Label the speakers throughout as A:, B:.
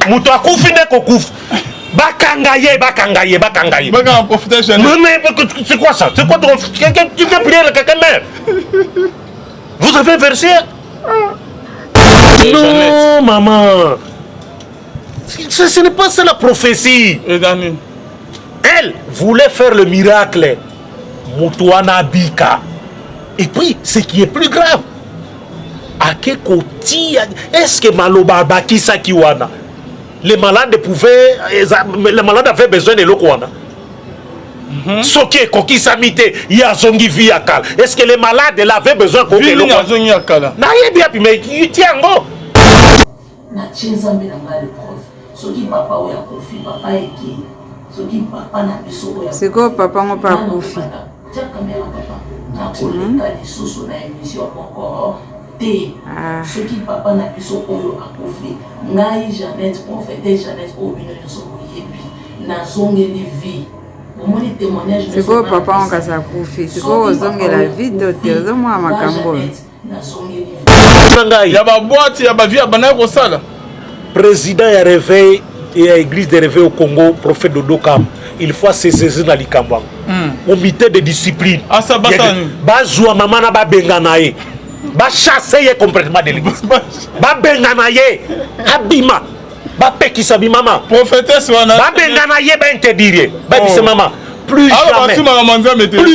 A: Muto akufi ne kokufa. Bakangaye. Mais c'est quoi ça? C'est quoi ton... Tu veux prier le quelqu'un mère? Vous avez versé? Non, maman. Ce n'est pas ça la prophétie. Elle voulait faire le miracle. Moutouana Bika. Et puis, ce qui est plus grave, est-ce que Maloba Bakisa Kiwana, les malades avaient besoin de l'eau. Soké Kokisamite, Yazongi Viakal. Est-ce que les malades avaient besoin de l'eau? Mais tiens,
B: c'est quoi papa on pas Kofi?
C: Ce qui papa n'a pu s'opposer à Kofi, Naï Jeannette, prophétesse Jeannette, au milieu de son pays, n'a zongé les vies.
B: C'est quoi papa on casse à Kofi? C'est quoi zongé la vie de tes hommes à Makambo?
D: Il y a ma boîte, il y a ma vie à Banako Sala.
A: Président a réveil et à l'église de réveil au Congo, prophète Dodo Kam. Il faut se saisir dans l'Ikamba. Comité de discipline.
D: Ah, ça va ça.
A: Bazoua maman na ba benganaye. Ba chasser complètement de l'église. Ba benganaye. Abima. Ba pekisa bi maman.
D: Prophétesse wana.
A: Ba benganaye ba interdire. Ba dit maman. Plus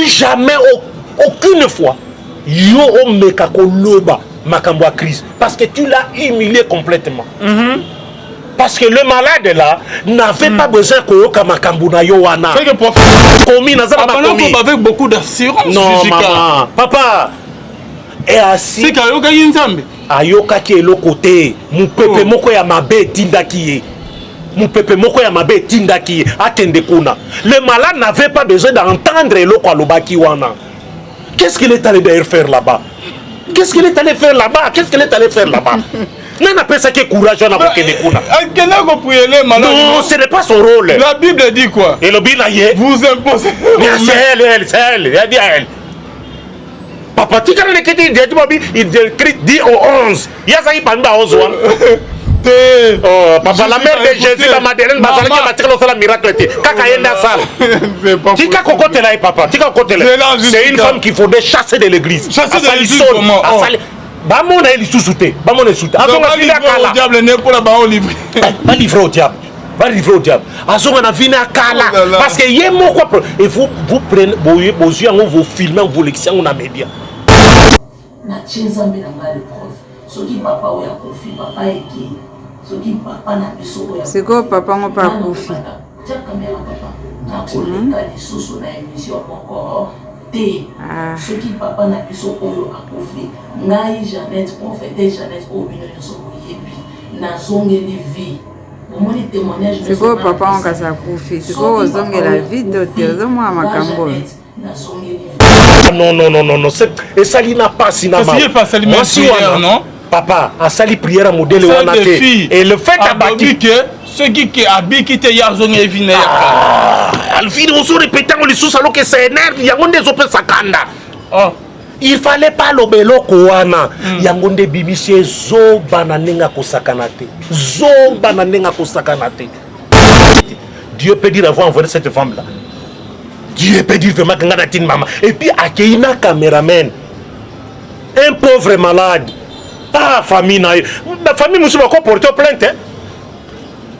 A: jamais, aucune fois. Yo o meka ko loba makambo a crise parce que tu l'as humilié complètement. Parce que le malade là n'avait pas besoin que makambo na yo wana.
D: C'est que prophète
A: commis na zaba commis
D: avec beaucoup d'assurance.
A: Non maman, papa est assis.
D: C'est kayoka yinzambe.
A: Ayoka ki elo côté, mon pepe moko ya mabe tindaki ye. Mon pepe moko ya mabe tindaki ye atende kuna. Le malade n'avait pas besoin d'entendre elo kwa lobaki wana. Qu'est-ce qu'il est allé d'ailleurs faire là-bas? Qu'est-ce qu'il est allé faire là-bas? Non, appelle ça que courage on a non, ce n'est pas son rôle.
D: La Bible dit quoi?
A: Et le Bible
D: vous imposez.
A: Mais c'est elle. Elle dit à elle. Papa, tu connais le il dit au 11. Il y a ça, il parle à 11. Oh, papa, la mère de Jésus, la Madeleine, la miracle. C'est une femme qu'il faudrait chasser de l'église.
D: Chasser de l'église comment?
A: Bamona est sous-souté. Bamona est sous-souté.
D: Va livrer au diable.
A: Parce que y a mon quoi. Et vous prenez vos yeux, vous filmez, vous lectionner, on a média.
B: C'est quoi papa on pas Kofi?
C: Ce qui papa n'a pu s'opposer à Kofi, Naï Jeannette, prophétesse Jeannette, au milieu de son pays, n'a zongé les vies.
B: C'est quoi papa on casse à Kofi? C'est quoi zongé la vie de tes hommes à Makambo?
A: Non. Et ça n'a pas si n'a pas.
D: Non.
A: Papa, a sali prière à modèle et le fait d'abattre
D: ceux qui habitent qui te yazong et vine.
A: Alfine on se répétant les sous alors que c'est énerve, il y a des opé sakanda. Il fallait pas l'obélo koana. Yangonde bibiché zo bananenga kosakanate. Dieu peut dire avoir envoyé cette femme là. Dieu peut dire vraiment que maman. Et puis accueillir caméraman. Un pauvre malade. Ah, famille, la famille nous va porter au plainte.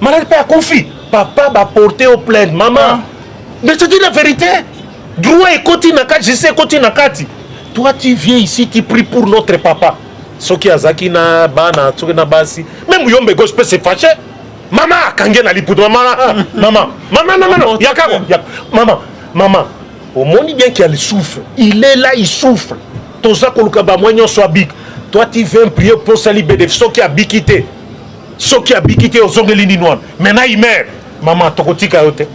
A: Malade pas confie. Papa va porter au plainte. Maman. Mais c'est la vérité. Droit et côté nakati, je sais côté nakati. Toi tu viens ici, tu pries pour notre papa. Soki azaki na bana, soki na basi. Même yombe gauche peut se fâcher. Maman, kange na liputo maman. Maman. Yakako. Maman. Au monde bien qu'il souffre. Il est là, il souffre. Toza koluka ba moignon soit big. Toi, tu viens prier pour se libérer de ceux qui habitent quitté. Ceux qui habitent quitté aux Zongelini noirs. Maintenant, il meurt. Maman, tokotika yote.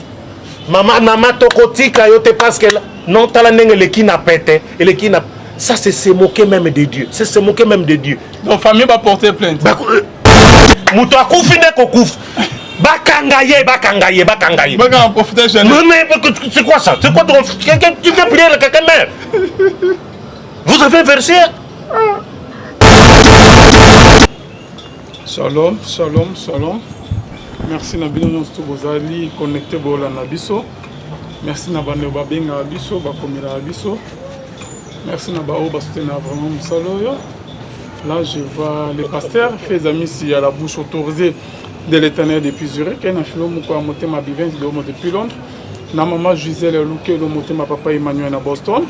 A: Maman, tokotika yote parce que non, t'as la nègre qui n'a pété. Et le qui n'a. Ça, c'est se moquer même de Dieu. C'est se moquer même de Dieu.
D: Donc, famille va porter plainte.
A: Moutou akoufi ne kokouf. Bakangaye. C'est quoi ça? C'est quoi ton. Tu veux prier le quelqu'un mère? Vous avez versé?
D: Shalom. Merci na bino nyonso bozali connecté bola na biso. Merci na bande babenga biso bakomela biso. Merci na bao basoutenir vraiment musaloyo. Là je vois les pasteurs fait amis si à la bouche autorisée de l'Éternel depuis Zurich et na filo moko a motema bivin depuis Londres. Na maman Gisèle Luke le motema papa Emmanuel na Boston.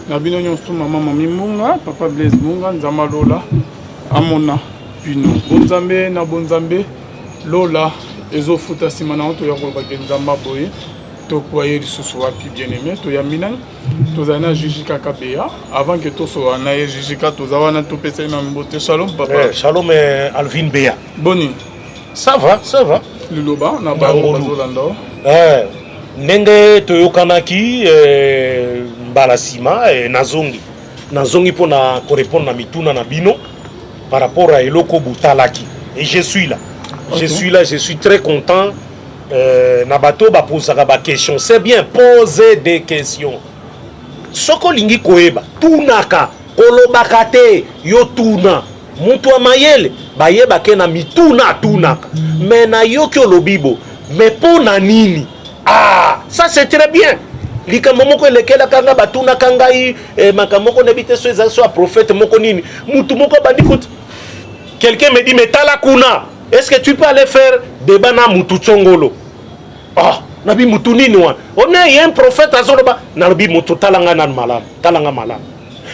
D: Na bino nyonso maman Mami Munga, papa Blaise Munga, Nzama Lola, Amona Pino. Bonzambe na bonzambe Lola ezo futa simana to ya ko bagenzamba boye to koye lisusu wapi bien aimé to ya minan to zana Jijika Kabea avant que to so na Jijika to zawana to pesa na mbote shalom papa.
A: Shalom Alvin Bea.
D: Boni.
A: Ça va, ça va.
D: Luloba na ba bazolanda.
A: Nenge toyokanaki mbalasima nazongi pona ko répondre na mituna na bino par rapport à eloko butalaki et je suis là. Okay. Je suis très content. Nabato ba posaka ba question. C'est bien poser des questions. Soko lingi koeba tunaka kolobaka te yo tuna mutu amayele bayeba ke na mituna tunaka mais na yo ki olobibo mais pona nini. Ah, ça c'est très bien. Likambo moko elekela kanga batuna kangai makambo ko nebite so eza so prophète moko nini mutu moko bandi kuti. Quelqu'un me dit mais tala kuna. Est-ce que tu peux aller faire débat na mutu tsongolo? Ah, nabi mutu nini wan? On est un prophète azoloba nabi mutu talanga na malam, talanga malam.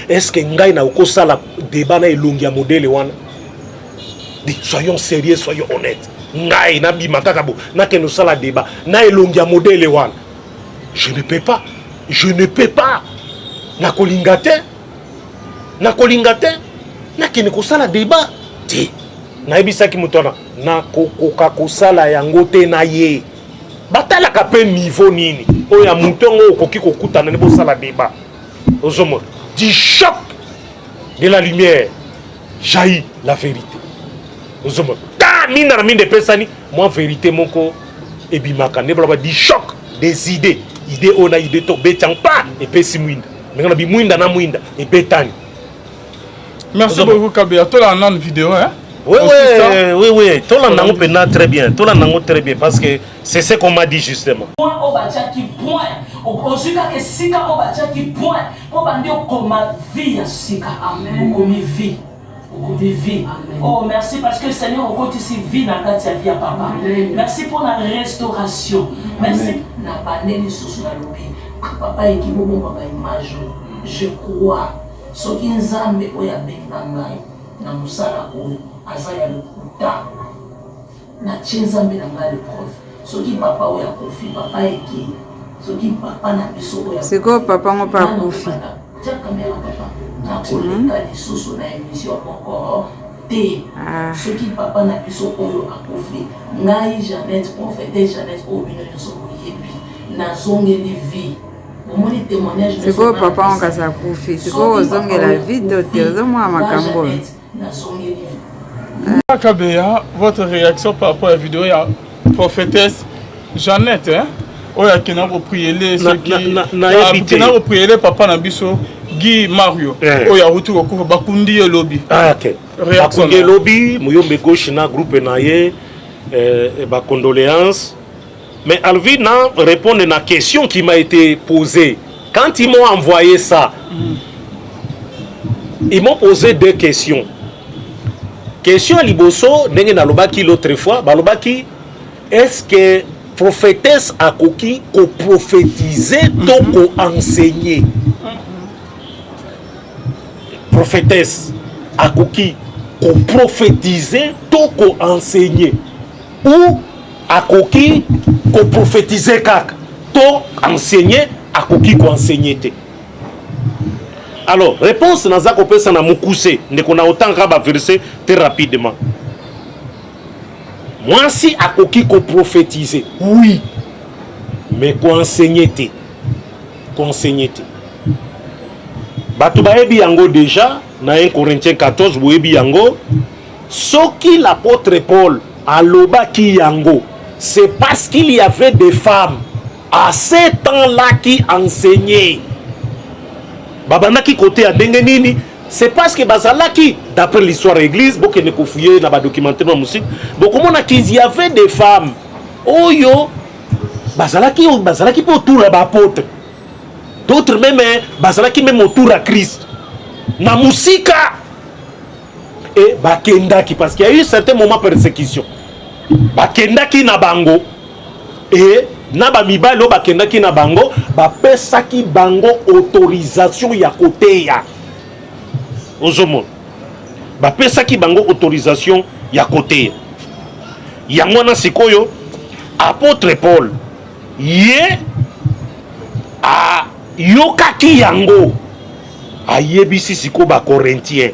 A: Est-ce que ngai na okosala débat na elongi ya modèle wana? Dis soyons sérieux, soyons honnêtes. Ngai nabi makakabo na ke no sala débat na elongi ya modèle wana. Je ne peux pas. Je ne peux pas. Na kolingate. Na kolingate. Na ke ne kosala débat. Ti. Na ebisaki mutona na kokoka kosala yango te na ye batala ka pe niveau nini oya mutongo okoki kokutana ne bosala débat ozomo du choc de la lumière jaillit la vérité ozomo ta mina na minde pesani moi vérité moko ebimaka ne bla du choc des idées on a idée to betang pas et pesi mwinda ngana bi mwinda na mwinda e betani.
D: Merci beaucoup Kabea to la nan vidéo hein.
A: Oui, tout le monde peut très bien. Tout le monde très bien parce que c'est ce qu'on m'a dit justement.
C: Point au bâtiment qui point. Au sika que sika au bâtiment qui point. Au bandio comme vie à sika. Amen. Comme vie. Comme vie. Oh merci parce que le Seigneur au côté ici vie dans la vie à papa. Merci pour la restauration. Merci. Na banene sous la lobby. Papa et qui bon papa image. Je crois. Ce qui nous a mis au ya bengangai. Na musala oyo. Azaya lukuta na chinzambe na ngale prof soki papa oya kofi papa eki soki papa na biso oya
B: siko papa ngo pa kofi
C: tia kamera papa na koleka lisusu na émission encore te soki papa na biso oyo akofi ngai Jeannette prophétesse Jeannette oyo bino nyonso boyebi nazongeli vie omoni témoignage
B: siko papa ngo kasa kofi siko ozongela vie te ozomwa makambo
C: nazongeli vie.
D: Kabea, votre réaction par rapport à la vidéo, il y a prophétesse Jeannette, hein? Oh, il y a qui n'a pas prié les papa Nabiso, Guy Mario. Oh, il y a retour au cours Bakundi et Lobby.
A: Ah, ok. Bakundi et Lobby, Mouyombe gauche na groupe naye, condoléances. Mais Alvin répond à la question qui m'a été posée. Quand ils m'ont envoyé ça, ils m'ont posé deux questions. Question à Liboso, l'autre fois, est-ce que prophétesse a coquille qu'on prophétisait donc qu'on enseignait? Prophétesse a coquille qu'on prophétisait donc qu'on enseignait? Ou a coquille qu'on prophétisait kak donc enseigner a coquille qu'on enseignait? Alors, réponse dans la copie, c'est qu'on a autant de verser très rapidement. Moi, si à qui qu'on prophétisait, oui, mais qu'on enseignait. Qu'on enseignait. Batoubaebi yango déjà, dans 1 Corinthiens 14, Bouebi yango, ce qui l'apôtre Paul a loba ki yango, c'est parce qu'il y avait des femmes à ce temps-là qui enseignaient. Babanaki côté à Dengenini, c'est parce que Bazalaki, d'après l'histoire de l'église, beaucoup de fouiller dans le documentaire de la musique, beaucoup de qu'il y avait des femmes oyo bazalaki pour autour ya baapôtre, d'autres même bazalaki même autour ya Christ na musika. Et bakendaki parce qu'il y a eu un certain moment de persécution, bakendaki na bango et na ba mibalo bakendaki na bango bapesaki bango autorisation ya koteya ozomona, bapesaki bango autorisation ya koteya. Yango wana sikoyo apôtre Paul ye a yokaki yango ayebisi siko ba Corinthiens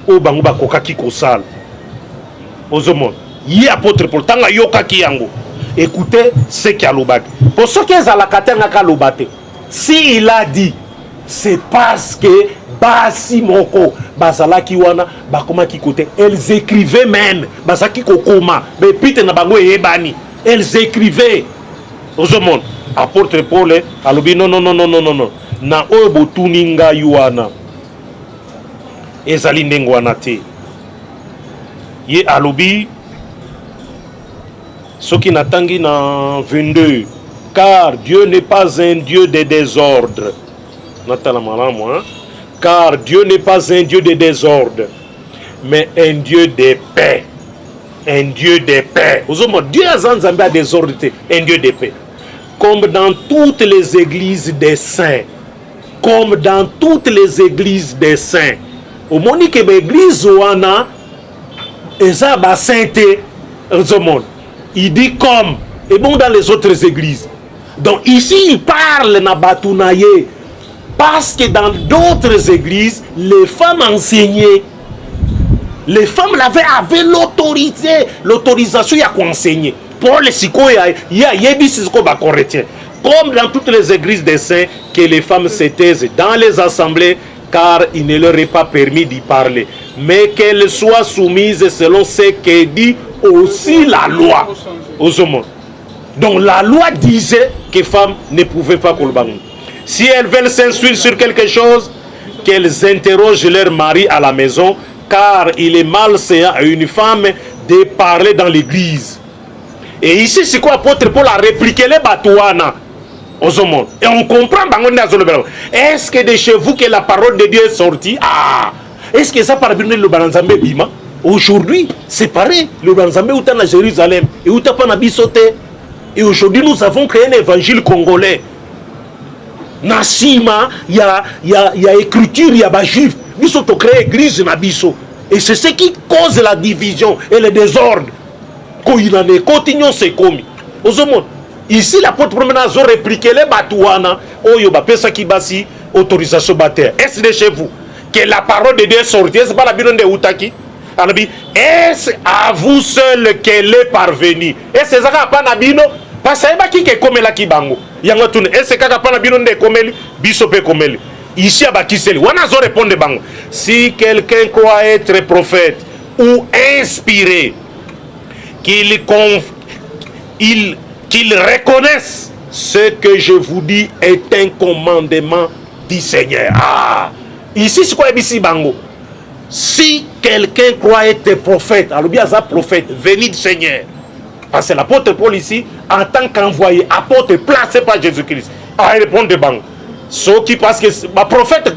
A: o bango bakokaki kosala ozomona. Ye apôtre Paul tanga yokaki yango, écoutez ce qu'il a lobaki. Pour ceux qui ezalaka te ngaka lobate, si il a dit c'est parce que basi moko bazalaki wana bakomaki kote, elles écrivaient même bazaki kokoma mais pite na bango eyebani, elles écrivaient ozomona. Apôtre Paul alobi non na oyo botuni ngai wana ezali ndenge wana te. Ye alobi soki natangi na 22, car Dieu n'est pas un Dieu de désordre. Natala malamu, hein? Car Dieu n'est pas un Dieu de désordre, mais un Dieu de paix. Un Dieu de paix. Dieu a désordre, un Dieu de paix. Comme dans toutes les églises des saints. Comme dans toutes les églises des saints. Au monde que l'église ouana, et ça va sainteté, il dit comme, et bon dans les autres églises. Donc ici il parle na batunaye, parce que dans d'autres églises, les femmes enseignaient. Les femmes avaient l'autorisation à enseigner. Pour les sikoya, il y a comme dans toutes les églises des saints, que les femmes se taisent dans les assemblées, car il ne leur est pas permis d'y parler, mais qu'elles soient soumises selon ce que dit aussi la loi. Donc la loi disait que les femmes ne pouvaient pas collaborer. Si elles veulent s'instruire sur quelque chose, qu'elles interrogent leur mari à la maison, car il est malséant à une femme de parler dans l'église. Et ici, c'est quoi apôtre Paul a répliqué les batouana. Et on comprend. Est-ce que de chez vous que la parole de Dieu est sortie? Ah, est-ce que ça parle le Banzambe Bima? Aujourd'hui, c'est pareil. Le Banzambe est à Jérusalem et où pas na bisote. Et aujourd'hui, nous avons créé un évangile congolais. Nassima, il y a écriture, il y a des juifs. Nous avons créé l'église Nabiso. Et c'est ce qui cause la division et le désordre. Quand il en est, continuons, c'est commis. Ici, l'apôtre Promenade a répliqué les batouana. Oyo bapesa kibasi autorisation bataire. Est-ce de chez vous que la parole de Dieu est sortie? Est-ce pas la Bible de Outaki? Est-ce à vous seul qu'elle est parvenue? Est-ce que ça n'a pas nabino? Parce que qui est comme la kibango. Est-ce que ça n'a pas nabino de komeli? Bisope komeli. Ici à Bakiseli. Wanazo répondre bango. Si quelqu'un croit être prophète ou inspiré, qu'il reconnaisse ce que je vous dis est un commandement du Seigneur. Ah, ici c'est quoi ici bango? Si quelqu'un croit être prophète, alors bien ça prophète, venu du Seigneur. Parce que l'apôtre Paul ici, en tant qu'envoyé, apôtre placé par Jésus-Christ, a répondu de bango. Ce qui parce que ma prophète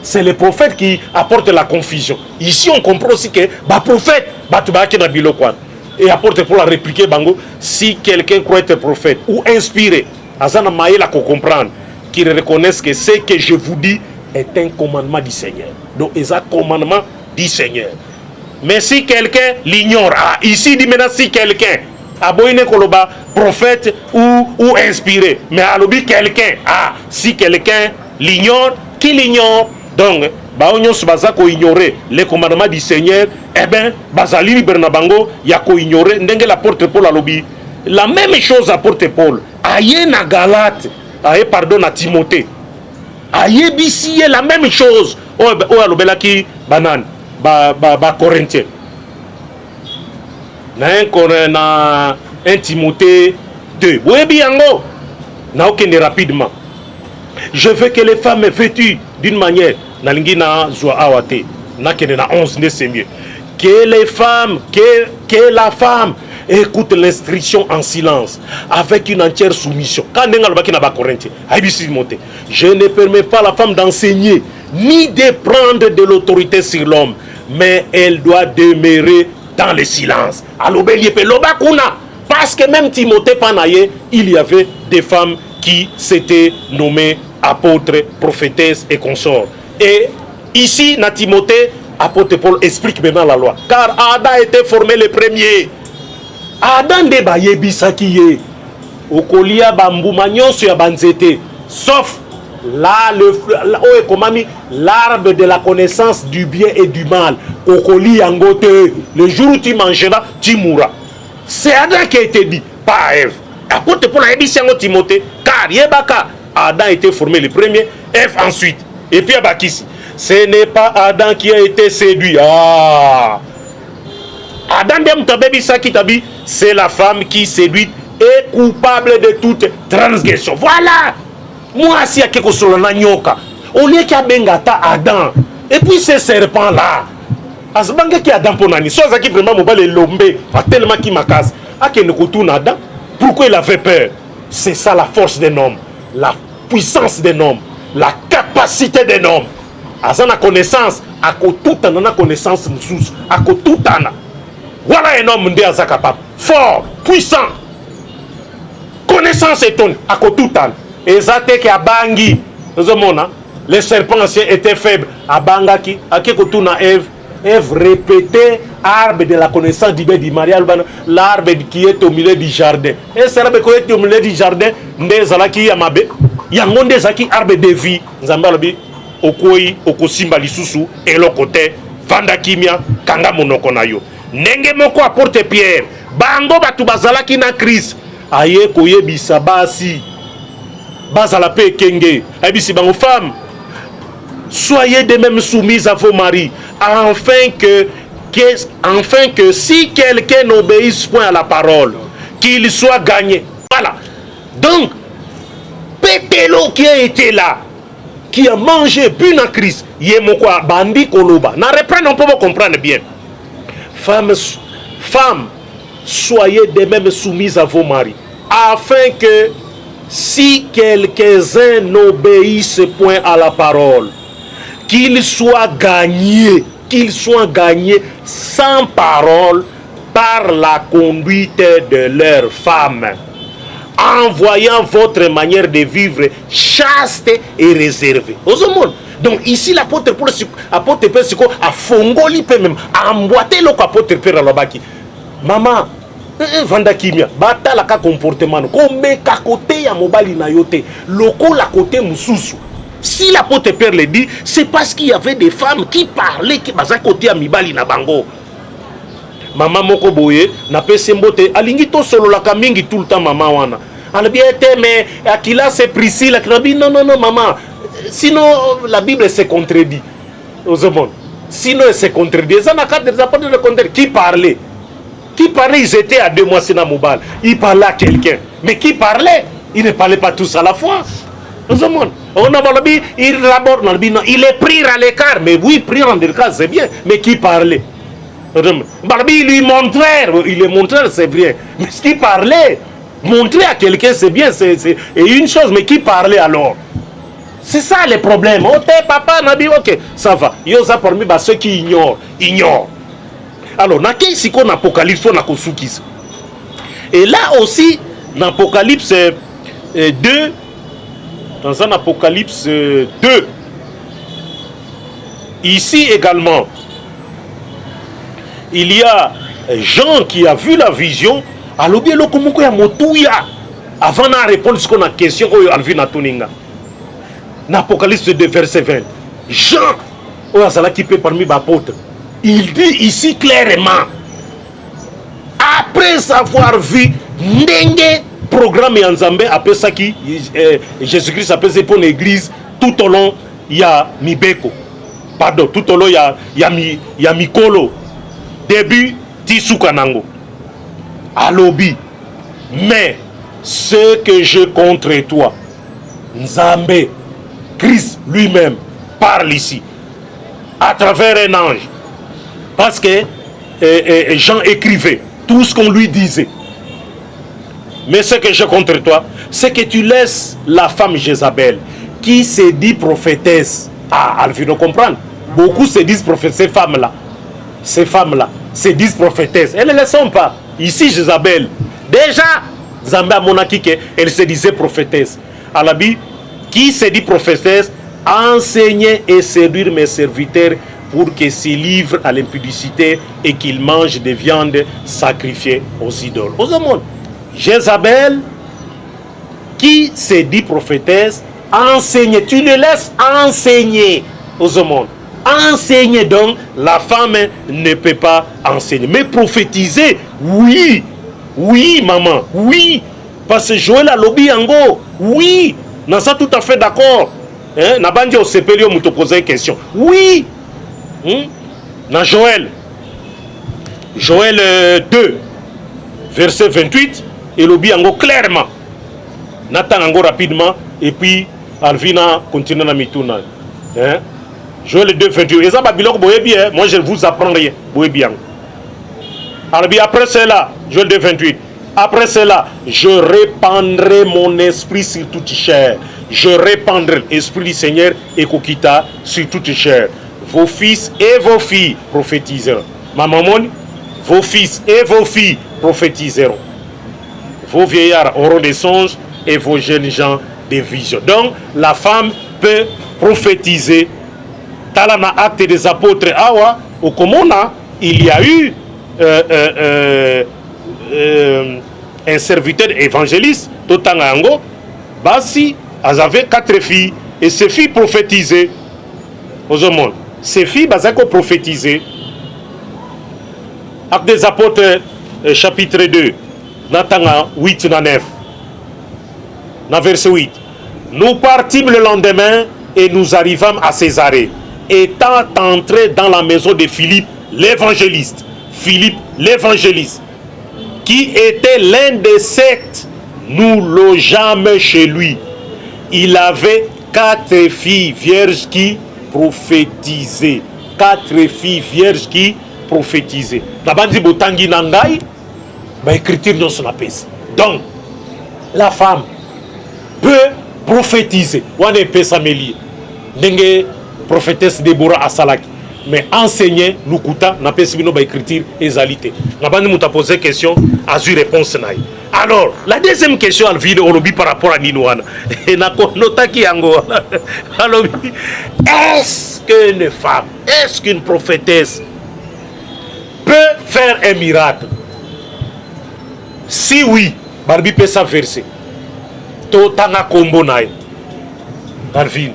A: c'est le prophète qui apporte la confusion. Ici on comprend aussi que ma prophète et apporte pour la répliquer bango. Si quelqu'un croit être prophète ou inspiré, azana maïla ko comprendre qu'il reconnaisse que ce que je vous dis est un commandement du Seigneur. Donc c'est un commandement du Seigneur. Mais si quelqu'un l'ignore, ici dit maintenant si quelqu'un aboyne koloba prophète ou inspiré, mais alobi quelqu'un, si quelqu'un l'ignore, qui l'ignore? Donc baonyos bazako ignorer les commandements du Seigneur, eh bien bazali libre na bango ya ko ignorer ndenge l'apôtre Paul alobi. La même chose apôtre Paul aye na Galate, aye pardon na Timothée, aye bisi la même chose o alobela ki banan ba Corinthiens. Na 1 Timothée 2. Oui, bien, na okende rapidement. Je veux que les femmes vêtues d'une manière, na lingina zwa awate, na kende na 11 c'est mieux, que les femmes, que la femme écoute l'instruction en silence, avec une entière soumission. Je ne permets pas à la femme d'enseigner, ni de prendre de l'autorité sur l'homme, mais elle doit demeurer dans le silence. Parce que même Timothée Panaye, il y avait des femmes qui s'étaient nommées apôtres, prophétesses et consorts. Et ici, dans Timothée, apôtre Paul explique maintenant la loi. Car Adam était formé le premier. Adam de bayebisaki ye. Okolia bambuma nyonso ya banzete. Sauf là, l'arbre de la connaissance du bien et du mal. Okoli angote. Le jour où tu mangeras, tu mourras. C'est Adam qui a été dit, pas Ève. Apôtre Paul a dit à Timothée, car Yebaka, Adam a été formé le premier, Ève ensuite. Et puis Abakisi, ce n'est pas Adam qui a été séduit. Ah! Adam c'est la femme qui séduit et coupable de toute transgression. Voilà! Moi, si il y a quelque chose dans nyoka, au lieu qu'il y a bengata Adam, et puis ces serpents-là, Asbanga qui Adam pour nani, soit qui vraiment mobile lombe, a tellement qui m'acasse, a qui ne retourne Adam. Pourquoi il avait peur? C'est ça la force d'un homme, la puissance d'un homme, la capacité d'un homme. À sa connaissance, à tout en connaissance, à tout en. Voilà un homme qui est capable, fort, puissant, connaissance et ton, à tout en. Et ça qui a bangi, les serpents anciens étaient faibles, à bangaki, à qui retourne à Ève. Ève répétait arbre de la connaissance du bien du mariage, l'arbre qui est au milieu du jardin. Et c'est l'arbre qui est au milieu du jardin, des alaki yamabe, yangon des aki arbre de vie, zambalabi, okoi, okosimba lisusu, et l'autre côté, vanda kimia, kanga monokonayo. Nenge moko apporte Pierre, bango batu bazalaki na crise, aye koye bisabasi, bazalape kenge, abisi bango femme. Soyez de même soumis à vos maris, afin que si quelqu'un n'obéisse point à la parole, qu'il soit gagné. Voilà. Donc, Pételo qui a été là, qui a mangé, bu dans Christ, Yemokwa, Bandi Koloba. N'en reprenons pas, vous comprendre bien. Femmes, soyez de même soumis à vos maris, afin que si quelques-uns n'obéissent point à la parole, qu'ils soient gagnés sans parole par la conduite de leurs femmes, en voyant votre manière de vivre chaste et réservée. Donc ici l'apôtre Paul a fongoli même, a emboîté l'apôtre Paul à la baki. Maman, vanda kimia, batala ka comportement, comme ka côté ya mobali na yote, loko la côté mususu. Si l'apôtre Pierre le dit, c'est parce qu'il y avait des femmes qui parlaient, qui basaient côté à Mibali na bango. Maman moko boye, na pese mbote, alingi to solo la kamingi tout le temps maman wana. Elle a bien été, mais Akila c'est Priscille, Akila dit non, maman. Sinon, la Bible se contredit. Sinon, elle se contredit. Ça n'a qu'à des apôtres de contredire. Qui parlait? Ils étaient à 2 mois, c'est na Mobal. Ils parlaient à quelqu'un. Mais qui parlait? Ils ne parlaient pas tous à la fois. Il est pris à l'écart, mais oui, pris à l'écart, c'est bien, mais qui parlait? Il lui montrait, c'est vrai, mais ce qui parlait, montrer à quelqu'un, c'est bien, c'est une chose, mais qui parlait alors? C'est ça le problème. Ok, papa, Nabi, ok, ça va. Il y a parmi ceux qui ignorent. Alors, dans l'Apocalypse, on a Kosukis. Et là aussi, dans l'Apocalypse 2, dans un Apocalypse 2, ici également, il y a Jean qui a vu la vision. Alors bien, avant de répondre à ce qu'on a question, dans Apocalypse 2, verset 20, Jean, qui peut parmi les apôtres, il dit ici clairement, après avoir vu Ndenge programme en Zambé, après ça qui Jésus-Christ appelle pour l'église, tout au long il y a Mibeko. Pardon, tout au long il y a Mikolo. Début Tisukanango. Alobi. Mais ce que je contre toi, Nzambé, Christ lui-même parle ici à travers un ange. Parce que Jean écrivait, tout ce qu'on lui disait. Mais ce que j'ai contre toi, c'est que tu laisses la femme Jézabel, qui se dit prophétesse. Ah, Alvino comprendre. Beaucoup se disent prophétesse, ces femmes-là, se disent prophétesses. Elles ne le sont pas. Ici, Jézabel, déjà, Zambé a monaki elle se disait prophétesse. Alabi, qui se dit prophétesse, enseigner et séduire mes serviteurs pour qu'ils se livrent à l'impudicité et qu'ils mangent des viandes sacrifiées aux idoles. Aux hommes, Jézabel, qui se dit prophétesse, enseigne. Tu le laisses enseigner aux hommes. Enseigner, donc, la femme ne peut pas enseigner. Mais prophétiser, oui. Oui, maman, oui. Parce que Joël a lobby yango, oui. Nous sommes tout à fait d'accord. Nabandi au CPLO nous te poser une question. Oui. Dans Joël 2, verset 28, et lobby yango clairement. Nathan yango rapidement, et puis Alvina continue dans mituna. Joël 2, 28. Et ça, moi je ne vous apprends rien. Alors, après cela, Joël 2, 28. Après cela, je répandrai mon esprit sur toute chair. Je répandrai l'esprit du Seigneur et Kokita sur toute chair. Vos fils et vos filles prophétiseront. Ma maman, vos fils et vos filles prophétiseront. Vos vieillards auront des songes et vos jeunes gens des visions. Donc, la femme peut prophétiser. Talana acte des apôtres Awa, au Komona, il y a eu un serviteur évangéliste, Totangango, Basi, elles avaient 4 filles, et ces filles prophétisaient aux hommes. Ces filles, elles ont prophétisé. Acte des apôtres, chapitre 2, Natanga 8 à 9, dans verset 8. Nous partîmes le lendemain et nous arrivâmes à Césarée, étant entrés dans la maison de Philippe, l'évangéliste. Philippe l'évangéliste, qui était l'un des 7, nous logeâmes chez lui. Il avait 4 filles vierges qui prophétisaient. 4 filles vierges qui prophétisaient. Donc, la femme peut prophétiser. On est Pessameli. Dengue prophétesse Déborah Asalaki. Mais enseigner, Lukuta, n'a pas écrit écriture et zalité. N'a pas nous posé question, a eu réponse. Alors, la deuxième question, elle vient au par rapport à Ninouana. Et n'a pas notaki yango. Alors, est-ce qu'une femme, est-ce qu'une prophétesse peut faire un miracle? Si oui, Barbie peut sa verser. Totanga kombo nae. Darvin,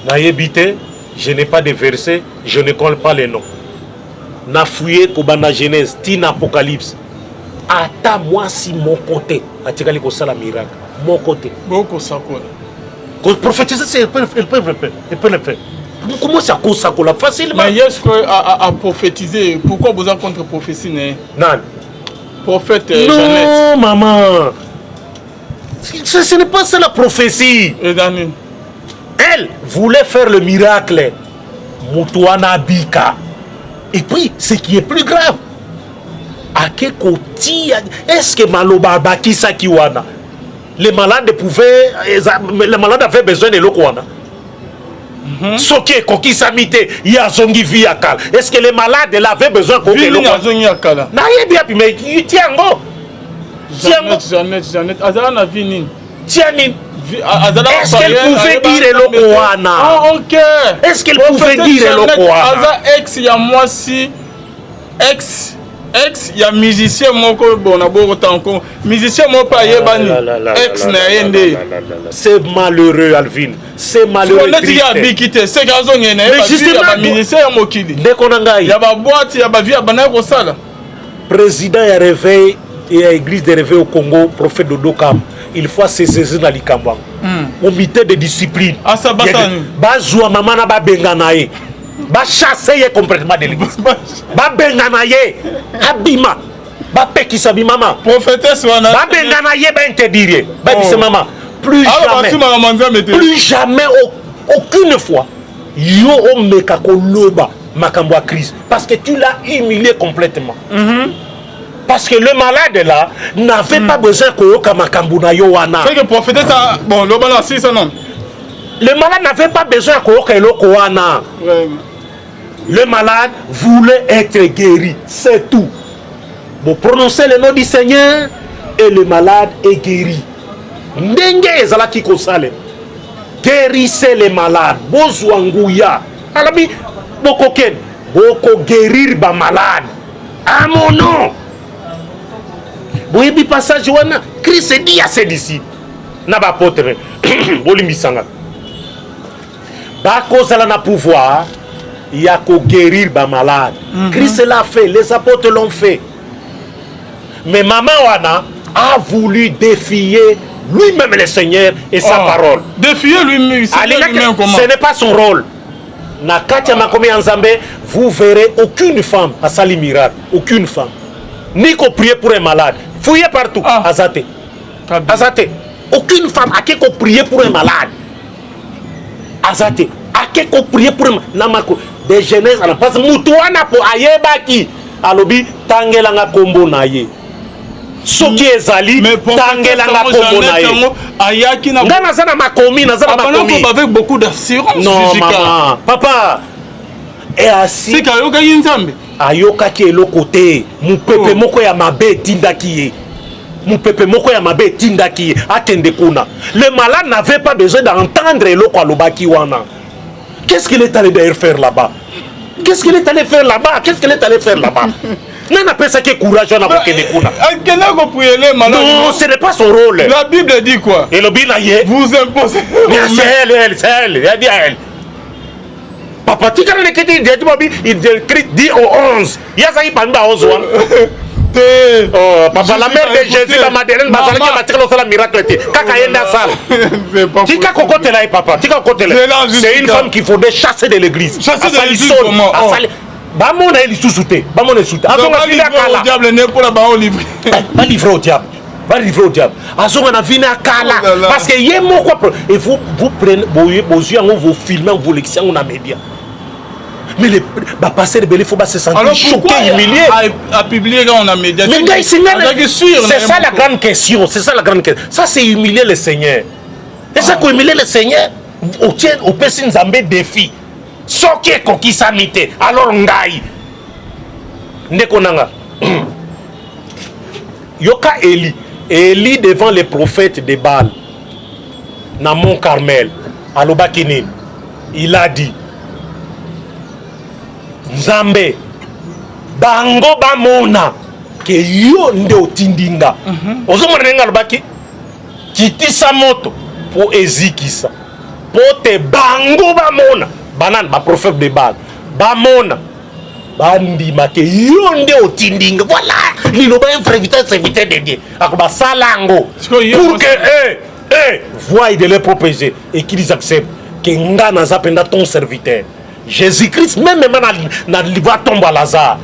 A: nae bité. Je n'ai pas de versets, je ne colle pas les noms. Na fouillé Kobana Genèse, Tina Apocalypse. Ata moi si mon côté, atikali ko sala miracle. Mon côté.
D: Beaucoup sakola.
A: Prophétiser, elle peut le faire. Comment ça sakola facilement?
D: Mais est-ce qu'à prophétiser, pourquoi vous avez contre prophétie?
A: Non.
D: Prophète
A: non,
D: Jeannette.
A: Non, maman. Ce n'est pas ça la prophétie.
D: Et Daniel.
A: Elle voulait faire le miracle. Moutouana Bika. Et puis, ce qui est plus grave, à quel côté est-ce que Maloba Bakisa Kiwana, les malades pouvaient, les malades avaient besoin de l'Okwana. Soké, Kokisamite, Yazongi Viakal. Est-ce que les malades là avaient besoin de l'Okwana? Mais tiens-go.
D: Jeannette, Azana Vinin.
A: Tiens-ni. Est-ce qu'elle pouvait dire l'Okwana?
D: Ah, ok.
A: Est-ce qu'elle pouvait dire l'Okwana?
D: Aza ex, il y a moi si. Ex, il y a musicien, mon bon, musicien, mon payé, ex,
A: c'est malheureux, Alvin. C'est malheureux.
D: C'est gazon, il y a musicien, il y a boîte, il y a vie à Banako Sala.
A: Président est réveillé et à l'église de réveil au Congo, prophète Dodo Kam. Il faut se saisir dans les Kambang. Comité de discipline.
D: Ah, ça va ça.
A: Bazoua maman na ba benganaye. Ba chasser complètement de l'église. Ba benganaye. Abima. Ba pekisa bi maman.
D: Prophétesse wana.
A: Ba benganaye ba interdire. Ba dise maman. Plus jamais. Plus jamais aucune fois. Yo omeka ko loba. makambo à crise parce que tu l'as humilié complètement. Parce que le malade là n'avait pas besoin koyoka makambo na yo wana.
D: C'est que prophète ça bon le bala si ça non.
A: Le malade n'avait pas besoin koyoka eloko wana. Le malade voulait être guéri, c'est tout. Vous prononcez le nom du Seigneur et le malade est guéri. Ndenge ezalaki kosale. Guérissez les malades. Bozwangouya. Alabi bokoken. Boko guérir ba malade. À mon nom. Boyebi passage wana. Christ dit à ses disciples. Na ba potere. Bolimbisanga. Bakozala na pouvoir. Il y a qu'au guérir ba malade. Christ l'a fait, les apôtres l'ont fait. Mais Maman Wana a voulu défier lui-même le Seigneur et sa parole.
D: Défier lui-même,
A: ce n'est pas son rôle. Na katia makomi Nzambe, vous verrez aucune femme à sali miracle, aucune femme. Ni qu'on prie pour un malade. Fouillez partout. Azate. Azate. Aucune femme a qu'à prier pour un malade. Azate. A qu'à prier pour un malade. Des jeunesses à la place mutuana po ayebaki alobi tangelanga kombo naye soki ezali tangelanga kombo naye
D: ayaki na
A: ngana zana makomi
D: avec beaucoup d'assurance.
A: Non maman papa et assis
D: c'est kayoka yinzambe
A: ayoka ki eloko te mupepe moko ya mabe tindaki ye mupepe moko ya mabe tindaki ye atende kuna. Le malade n'avait pas besoin d'entendre eloko alobaki wana. Qu'est-ce qu'il est allé d'ailleurs faire là-bas? Qu'est-ce qu'il est allé faire là-bas? Qu'est-ce qu'il est allé faire là-bas? Non, pas ça qui est courageux. Non, ce n'est pas son rôle.
D: La Bible dit quoi?
A: Et le Bible vous
D: imposez.
A: C'est elle. Elle dit à elle. Papa, tu as il dit au 11. Il y a ça qui parle à 11. Oh, papa, la mère de Jésus, la Madeleine, la miracle. C'est une femme qu'il faudrait chasser de l'église.
D: Chasser de l'église comment?
A: Bamona il sous-souté. Bamona il sous-souté.
D: Va livrer au diable.
A: Va livrer au diable. Azonga vina kala. Parce que yé mo quoi. Et vous prenez vos yeux, vous filmez, vous l'excès, on a média. Mais les passer de Bélé, il faut pas se sentir choqué, humilié.
D: À publier quand on a média.
A: Mais c'est ça la grande question. C'est ça la grande question. Ça c'est humilier le Seigneur. Et ça qu'on humilier le Seigneur, au Pessin Zambé défi. Soké koki samité. Alors ngai. Nekonanga. Yoka Eli. Eli devant les prophètes de Baal. Na Mont Carmel. À l'Obakini. Il a dit. Nzambe bango bamona ke yo nde otindinga ozomona nga lobaki kitisa moto po ezikisa pote bango bamona banane ba prophète de Baal bamona bandima ke yo nde otindinga voilà liloba un serviteur de Dieu akoba salango pour que voient de les proposer et qu'ils acceptent que nga nazapenda ton serviteur. Jésus-Christ, même dans le livre tombe à Lazare,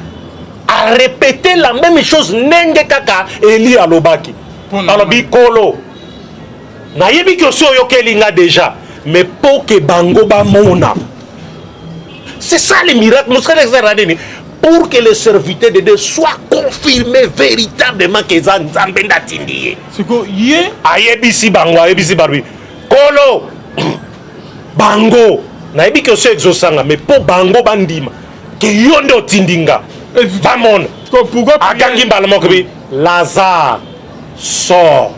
A: a répété la même chose. Nenge kaka Eli alobaki. Alobi kolo. Na yebi kyoso yokelinga déjà. Mais pour que bango ba mona. C'est ça le miracle. Pour que le serviteur de Dieu soit confirmé véritablement que Zan Zambenda tindiye.
D: C'est quoi yé?
A: Ayebisi bango, ayebisi barbi. Kolo. Bango. Na ebi ke so exosanga mais po bango bandima ke yondo tindinga bamona
D: pourquoi
A: akangi mbala moko bi Lazare sort.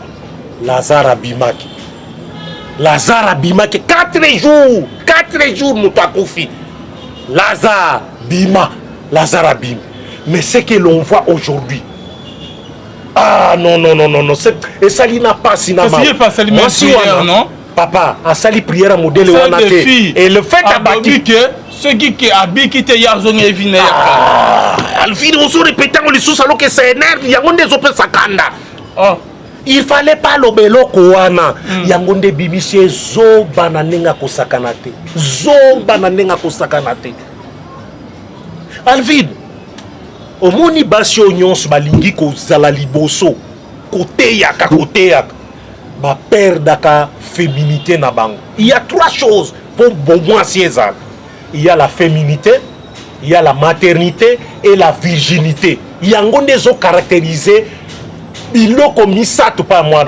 A: Lazare abimaki 4 jours muto akufi Lazare bima Lazare abim. Mais ce que l'on voit aujourd'hui, ah non et ça n'a pas sinama
D: moi si non
A: papa, a sali prière modèle et le fait
D: d'abaki que ceux qui habitent qui te yazong et vine
A: alfini on se répétant les sous alors que c'est énerve yangonde zope sakanda. Il fallait pas lobelo koana yangonde bibisie zo bananenga kosakanate alvin omoni basio nyons balingi ko zala liboso côté yaka ba perdaka féminité na bango. Il y a 3 choses pour bon moi César. Il y a la féminité, il y a la maternité et la virginité. Il y a des autres caractérisés. Il a commis ça tout pas moi.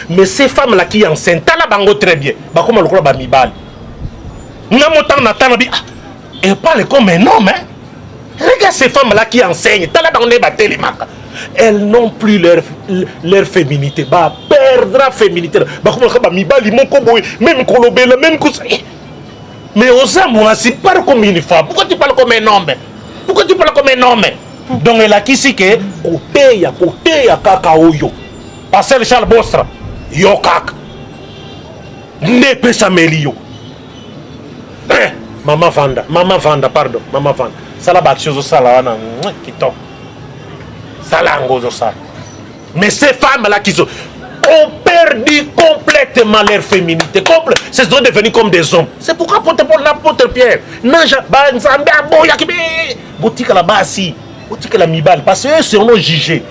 A: Mais ces femmes-là qui sont enceintes, là, bango très bien. Bah, comment le croit, bah, mibal. Elles parlent comme un homme, hein. Regarde ces femmes-là qui enseignent. Elles n'ont plus leur féminité. Bah, perdra féminité. Bah, comment le croit, bah, mibal, ils m'ont comme même kolobela, même que ça. Mais aux hommes, tu parles comme une femme. Pourquoi tu parles comme un homme? Pourquoi tu parles comme un homme? Donc, elle a qui c'est que côté ya kaka oyo. Passer Charles Bostra. Yo kaka. Ne pesa melio. Maman Vanda, pardon. Maman Vanda. Ça la bâtisse au salon. Kito. Ça la ngozo ça. Mais ces femmes-là qui sont. Ont perdu complètement leur féminité. C'est devenu comme des hommes. C'est pourquoi l'apôtre Pierre, Nanja, Banzambe, Aboya, Boutique là-bas, si. Boutique la Mibal. Parce que c'est on jugé.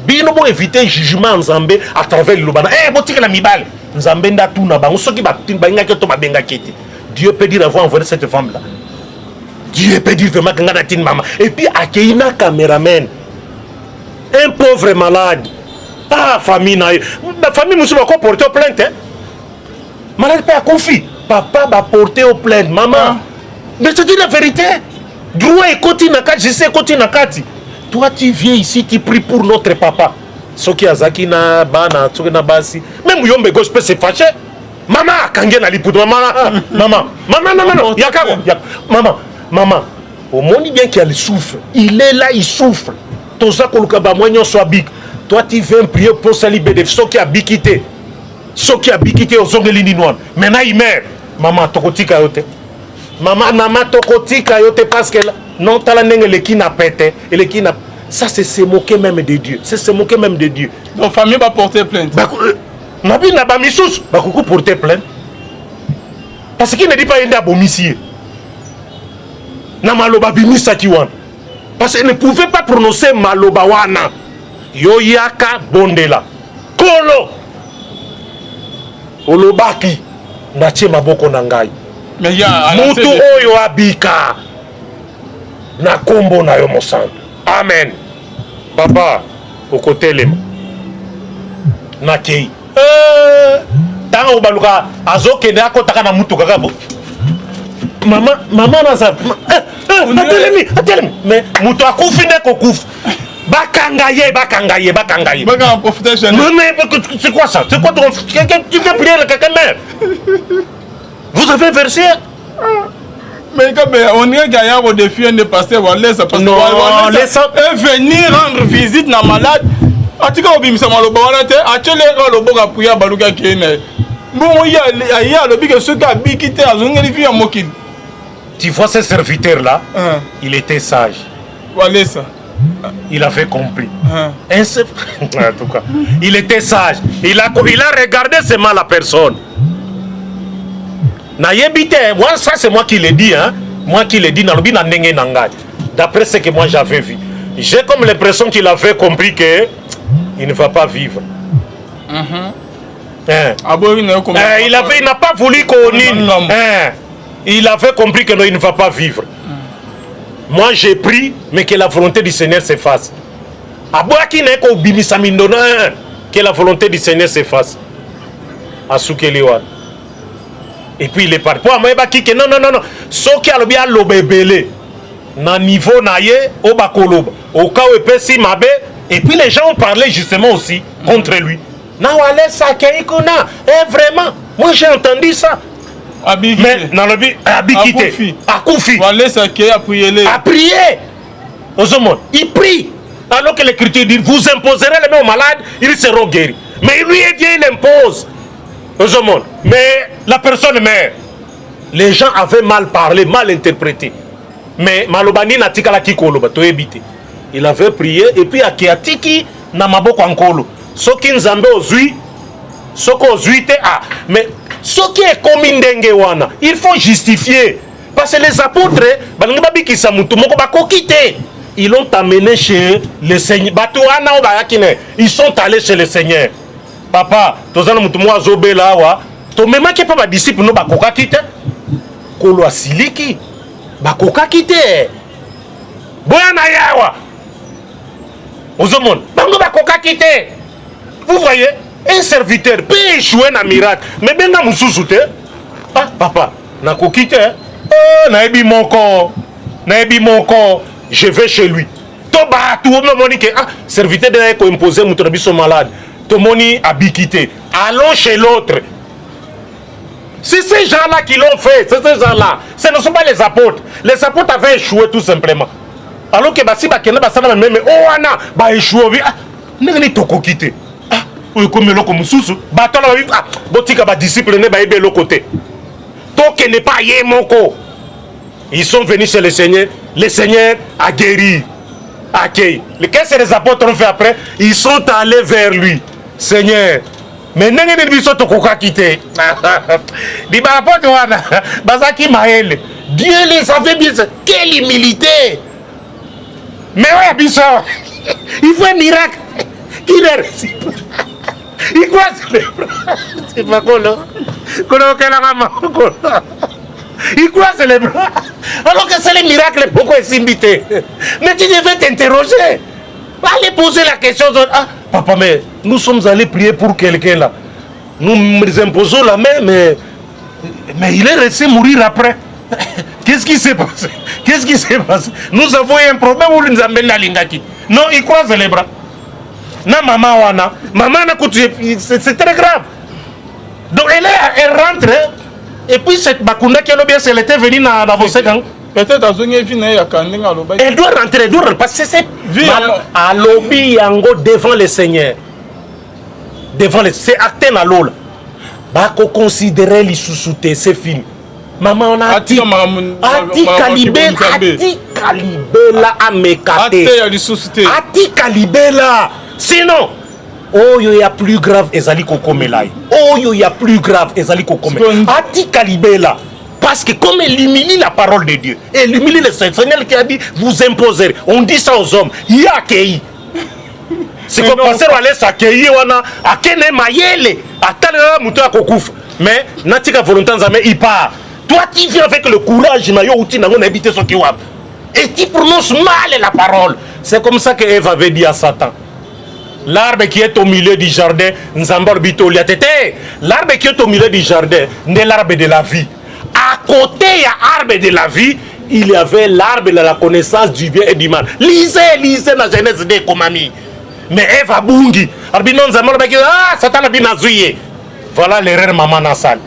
A: Bien, on éviter le jugement en Zambé à travers le Lubana. Eh, Boutique la Mibal. Nzambé n'a tout n'a pas. On sait qu'il va Dieu peut dire avoir envoyé cette femme-là. Dieu peut dire vraiment qu'il y a une maman. Et puis, accueillir un caméraman. Un pauvre malade. Ah, famille, la famille nous va porter plainte. Hein? Malade pas confié. Papa va porter plainte. Maman. Ah. Mais c'est la vérité. Droit et côté nakati, je sais côté nakati. Toi, tu viens ici, tu pries pour notre papa. Ce qui a zaki na bana, ce qui na basi. Même Yombe gauche peut se fâcher. Maman, quand il y a maman, maman. Au monde bien qu'il souffre. Il est là, il souffre. Tout ça qu'on le soit big. Toi, tu viens prier pour se libérer. Ceux qui a biquité. Ceux qui a biquité aux ongles noirs. Maintenant, il meurt. Maman, tokoti kayote. Maman, tokoti kayote parce que non, t'as la nègre qui n'a pété. Et le qui n'a. Ça, c'est se moquer même de Dieu. C'est se moquer même de Dieu.
D: Donc, famille va porter plainte.
A: Nabi n'a pas mis sous. Bah, coucou porter plainte. Parce qu'il ne dit pas qu'il y a un bomicier. Namaloba bimisa kiwan. Parce qu'il ne pouvait pas prononcer maloba wana. Yoyaka bondela kolo olobaki natie maboko na ngai mutu oyo abika na kombo na yo mosanda. Amen. Papa okotelema nakei tango baluka azokende akotaka na mutu kaka bo mama naza atelemi mais mutu akufi ndeko kufa. Bakangaye. Mais c'est quoi ça? C'est quoi ton... Quelqu'un qui fait prier le quelqu'un meurt? Vous avez versé?
D: Mais on dirait qu'il y a un défi de passer à l'aise.
A: Non, laisse
D: venir rendre visite à malade. En tout cas, on bimisa maloba wana te. Achele le boga puya baluka kene. Bon, il y a le big ce gars big qui était à zone de vie à Mokid.
A: Tu vois ce serviteur là? Il était sage.
D: Voilà ça.
A: Il avait compris. En tout cas, il était sage. Il a regardé seulement la personne. Moi, ça c'est moi qui l'ai dit. Hein? Moi qui l'ai dit. D'après ce que moi j'avais vu. J'ai comme l'impression qu'il avait compris que il ne va pas vivre. Il n'a pas voulu qu'on... Il avait compris que non, il ne va pas vivre. Moi j'ai pris, mais que la volonté du Seigneur s'efface. Que la volonté du Seigneur s'efface. Et puis il est parti. Non. Ce qui a le bien l'obébélé. Na niveau naïe, au bakoloba. Au cas où il si mabe. Et puis les gens ont parlé justement aussi contre lui. Vraiment. Moi j'ai entendu ça. Mais dans le but, Abikité, Akoufi, à prier. Il prie. Alors que l'Écriture dit, vous imposerez les mains aux malades, ils seront guéris. Mais lui, il impose. Mais la personne meurt. Les gens avaient mal parlé, mal interprété. Mais Malobani n'a tika la kikoloba, to ebité. Il avait prié et puis Akiatiki n'a maboko ankolo. Soki nzambe ozui, soko ozui te a. Mais ce qui est comme wana, il faut justifier. Parce que les apôtres, ils l'ont amené chez le Seigneur. Ils sont allés chez le Seigneur. Papa, tu as dit que tu n'as pas de disciple, tu n'as pas de kolo asiliki. Bakoka kite. boya na yawa ozomona bango bakokaki te. Vous voyez, un serviteur peut échouer na miracle mais benga mususu te. Ah papa nakoki te. Oh nayebi moko je vais chez lui. Toba tout le monde que ah serviteur de ko imposer muto na biso malade. Tomoni abikité. Allons chez l'autre. C'est ces gens-là qui l'ont fait, c'est ces gens-là. Ce ne sont pas les apôtres. Les apôtres avaient échoué tout simplement. Alors que si bakena basala même owana ba échoué ah nengani tokokité. Ah oyo comme loko mususu batola ba ah botika ba disciple ne ba ebe l'autre côté. Toke n'est pas yé moko. Ils sont venus chez le Seigneur a guéri. Accueilli. Qu'est-ce que les apôtres ont fait après? Ils sont allés vers lui. Seigneur, mais n'engagez pas de coca quitter. Dis bah apôtre wana, bazaki maël. Dieu les avait bien. Quelle humilité! Mais ouais, Bissau, il faut un miracle. Qui les réussit? Il croit c'est pas quoi là? Il croit c'est les bras. Alors que c'est les miracles, pourquoi ils s'imbitent? Mais tu devais t'interroger. Allez poser la question. Ah, papa, mais nous sommes allés prier pour quelqu'un là. Nous nous imposons la main, mais il est resté mourir après. Qu'est-ce qui s'est passé? Qu'est-ce qui s'est passé? Nous avons un problème où nous amène à l'ingaki. Non, il croise les bras. Na maman wana, maman na c'est très grave. Donc elle rentre. Et puis cette bakunda qui elle était venue dans vos séquents.
D: Peut-être à Zonye Vina et à Kanding à l'Oba.
A: Elle doit rentrer, parce que c'est à l'Obi Yango devant le Seigneur. C'est acté dans l'eau. Bako considérer les sous-soutés, c'est fini. Maman, on a dit Calibela à Mekate. Ati Calibela. Sinon, oh, il y a plus grave, Ezali Kokomelaï. Oh, il y a plus grave, Ezali Kokomelaï. Ati Calibela. Parce que comme elle humilie la parole de Dieu, elle humilie le Seigneur qui a dit, vous imposerez. On dit ça aux hommes. Il y a accueilli. C'est comme passer à l'aise accueillir, on a accueilli Mayele. Attends, mouton à Kokouf. Mais, Natika Volontanzame, il part. Toi, tu viens avec le courage, et tu prononces mal la parole. C'est comme ça que Ève avait dit à Satan. L'arbre qui est au milieu du jardin, l'arbre qui est au milieu du jardin, n'est l'arbre de la vie. À côté, il y a l'arbre de la vie, il y avait l'arbre de la connaissance du bien et du mal. Lisez la Genèse des Komami. Mais Ève a bungi. Ah, Satan a bien azouillé. Voilà l'erreur maman Nassal.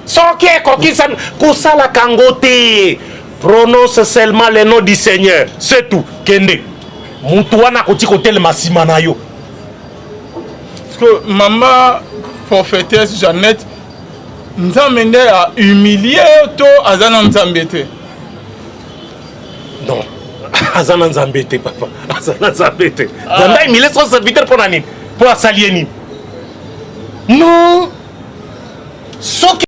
A: Soké kokisan kusala kangote. Prononce seulement le nom du Seigneur. C'est tout. Kende. Mutuana koti kotel masimanayo.
D: Parce que maman prophétesse Jeannette Nzamende a humilié to azana Nzambete.
A: Non. Azana Nzambete papa. Azana Nzambete. Zanda humilié son serviteur pour nani. Pour s'aliéner. Non. Soké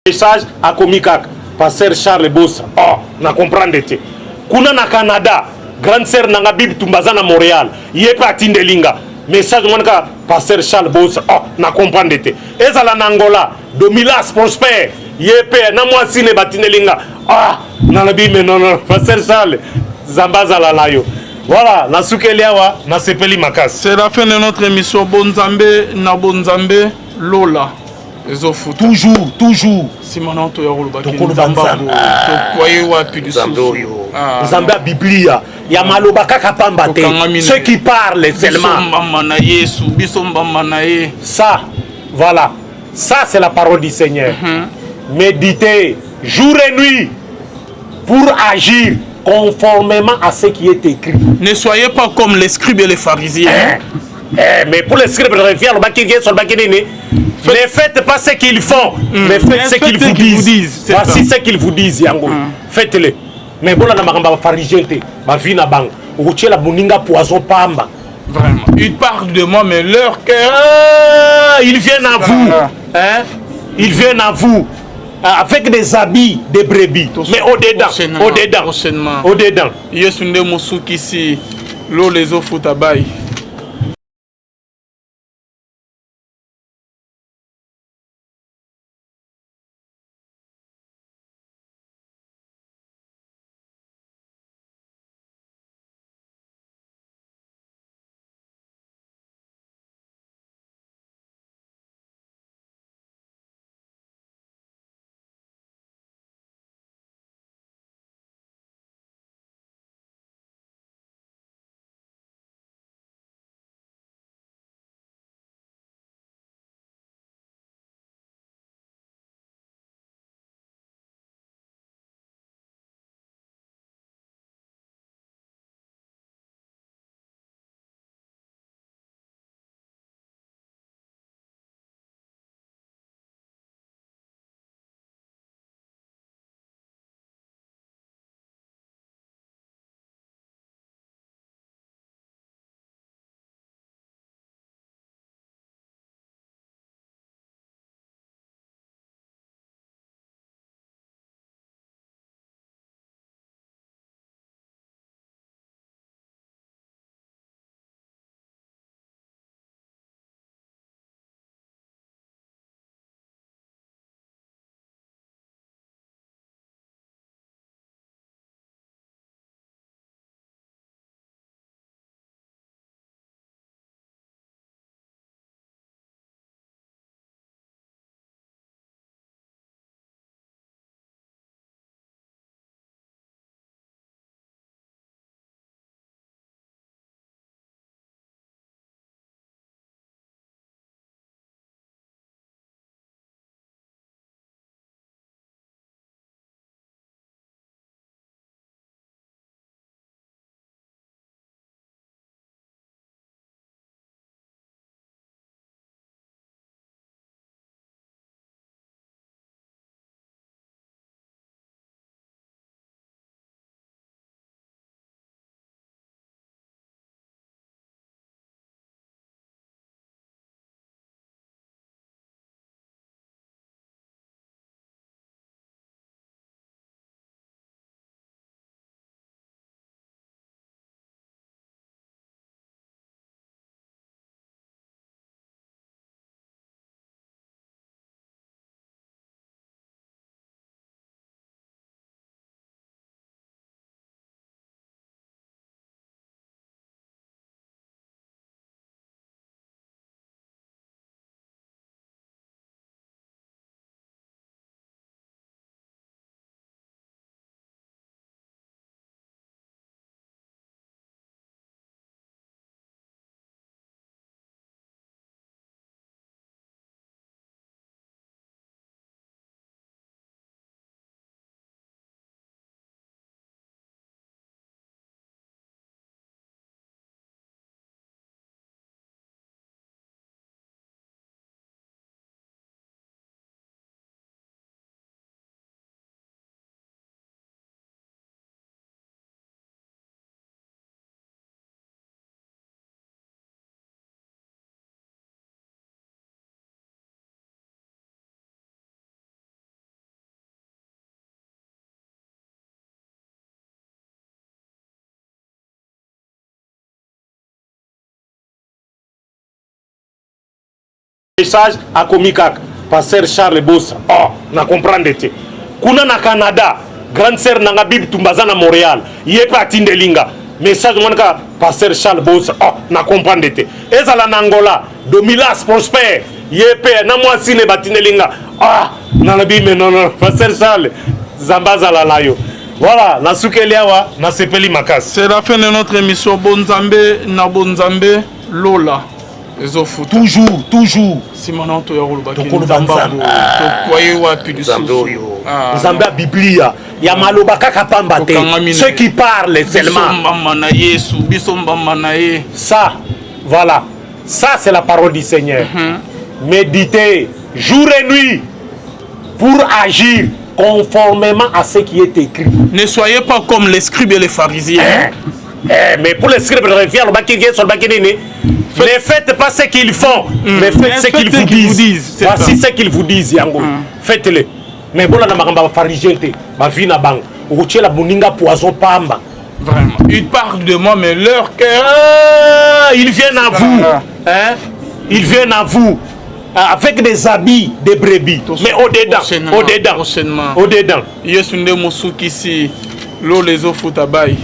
A: message à Komikak, pasteur Charles Bossa. Oh, na comprendre te. Kuna na Canada, grande sœur nanga Bibi Tumbaza na Montréal. Yepe atindelinga. Message monaka pasteur Charles Bossa. Oh, na comprendre te. Ezala na Angola, Domilas Prosper. Yepe na mwasine batindelinga. Ah, na nabi mais non, pasteur Charles Zambaza la layo. Voilà, na sukeliawa, na sepeli makas.
D: C'est la fin de notre émission. Bonzambe, na Bonzambe, Lola.
A: Toujours, toujours.
D: Simon Toyaroloba,
A: Zambia Biblia. Ya maloba kaka pamba te. Ceux qui parlent seulement. Ça, voilà. Ça, c'est la parole du Seigneur. Méditez jour et nuit pour agir conformément à ce qui est écrit.
D: Ne soyez pas comme les scribes et les pharisiens.
A: Mais pour les scribes, ne faites pas ce qu'ils font, mais faites ce qu'ils vous disent. Voici ce qu'ils vous disent, Yango. Faites-le. Mais bon, la maramba pharisien, ma vie na bang. Ou la boninga poison pamba.
D: Vraiment. Ils parlent de moi, mais leur cœur.
A: Ils viennent à vous. Hein? Ils viennent à vous. Avec des habits de brebis. Mais au-dedans. Au-dedans. Au-dedans.
D: Yesunde Mosuki si. L'eau les eaux fout à bail.
A: message à Komikak, pasteur Charles Bossa. Oh, na comprendre te. Kuna na Canada, grande sœur nanga Bib Tumbaza na Montréal. Yepa Tindelinga. Message monaka pasteur Charles Bossa. Oh, na comprendre te. Ezala na Angola, Domilas Prosper. Yepe na mwasi ne Batindelinga. Ah, na nabi mais non, pasteur Charles Zambaza la layo. Voilà, na sukeliawa, na sepeli makas.
D: C'est la fin de notre émission. Bonzambe na Bonzambe Lola.
A: Toujours.
D: Simon to yaro ba
A: Tokolo banzambe.
D: To koye wapi du
A: Nzambe a Biblia. Ya maloba kaka pamba te. Ceux qui parlent seulement. Ça, voilà. Ça c'est la parole du Seigneur. Méditez jour et nuit pour agir conformément à ce qui est écrit.
D: Ne soyez pas comme les scribes et les pharisiens.
A: Mais pour les scribes, ne faites pas ce qu'ils font, mais faites ce qu'ils vous disent. Voici ce qu'ils vous disent, Yango. Faites-le. Mais bon, la pharisien, ma vie n'a pas. La boninga poison pamba.
D: Vraiment. Ils parlent de moi, mais leur cœur.
A: Ils viennent à vous. Hein? Ils viennent à vous. Avec des habits de brebis. Mais au-dedans.
D: Au-dedans. Yesunde Moussoukisi, l'eau les eaux foutabaï.